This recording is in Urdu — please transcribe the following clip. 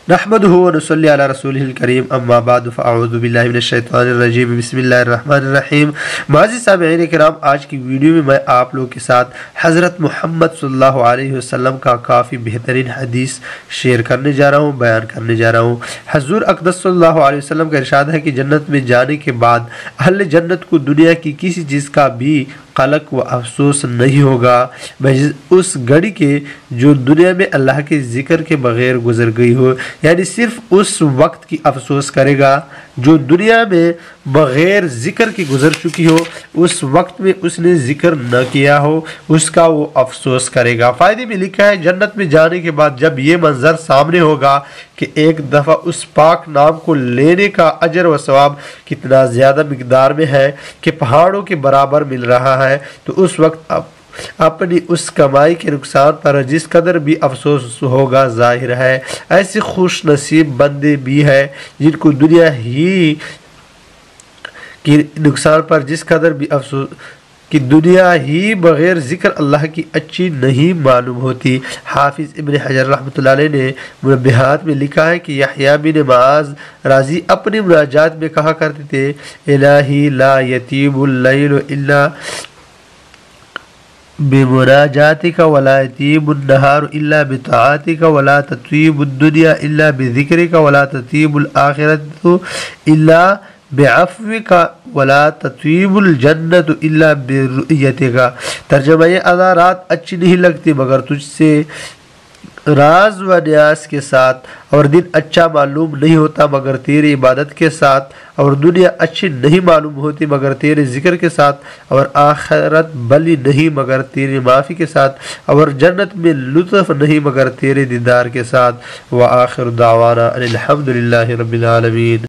نحمدہ و نصلی علی رسولہ الکریم اما بعد فاعوذ باللہ من الشیطان الرجیم بسم اللہ الرحمن الرحیم۔ معزز سامعین کرام، آج کی ویڈیو میں میں آپ لوگوں کے ساتھ حضرت محمد صلی اللہ علیہ وسلم کا کافی بہترین حدیث شیئر کرنے جا رہا ہوں، بیان کرنے جا رہا ہوں۔ حضور اقدس صلی اللہ علیہ وسلم کا ارشاد ہے کہ جنت میں جانے کے بعد اہل جنت کو دنیا کی کسی چیز کا بھی قلق و افسوس نہیں ہوگا بجز اس گھڑی کے جو دنیا میں اللہ کے ذکر کے بغیر گزر گئی ہو، یعنی صرف اس وقت کی افسوس کرے گا جو دنیا میں بغیر ذکر کی گزر چکی ہو، اس وقت میں اس نے ذکر نہ کیا ہو، اس کا وہ افسوس کرے گا۔ فائدے میں لکھا ہے جنت میں جانے کے بعد جب یہ منظر سامنے ہوگا کہ ایک دفعہ اس پاک نام کو لینے کا اجر و ثواب کتنا زیادہ مقدار میں ہے کہ پہاڑوں کے برابر مل رہا ہے، تو اس وقت اپنی اس کمائی کے نقصان پر جس قدر بھی افسوس ہوگا ظاہر ہے۔ ایسے خوش نصیب بندے بھی ہیں جن کو دنیا ہی کی نقصان پر جس قدر بھی افسوس کہ دنیا ہی بغیر ذکر اللہ کی اچھی نہیں معلوم ہوتی۔ حافظ ابن حجر رحمۃ اللہ علیہ نے منبہات میں لکھا ہے کہ یحییٰ بن معاذ راضی اپنی مناجات میں کہا کرتے تھے، الہی لا یطیب اللیل الا بمناجاتک ولا یطیب النہار الا بطاعتک ولا تطیب الدنیا الا بذکرک ولا تطیب الآخرۃ الا بعفوک ولا تطیب الجنت الا برؤیتک۔ ترجمہ یہ آدھا رات اچھی نہیں لگتی مگر تجھ سے راز و نیاز کے ساتھ، اور دن اچھا معلوم نہیں ہوتا مگر تیری عبادت کے ساتھ، اور دنیا اچھی نہیں معلوم ہوتی مگر تیرے ذکر کے ساتھ، اور آخرت بلی نہیں مگر تیری معافی کے ساتھ، اور جنت میں لطف نہیں مگر تیرے دیدار کے ساتھ۔ وآخر دعوانا ان الحمد للہ رب العالمین۔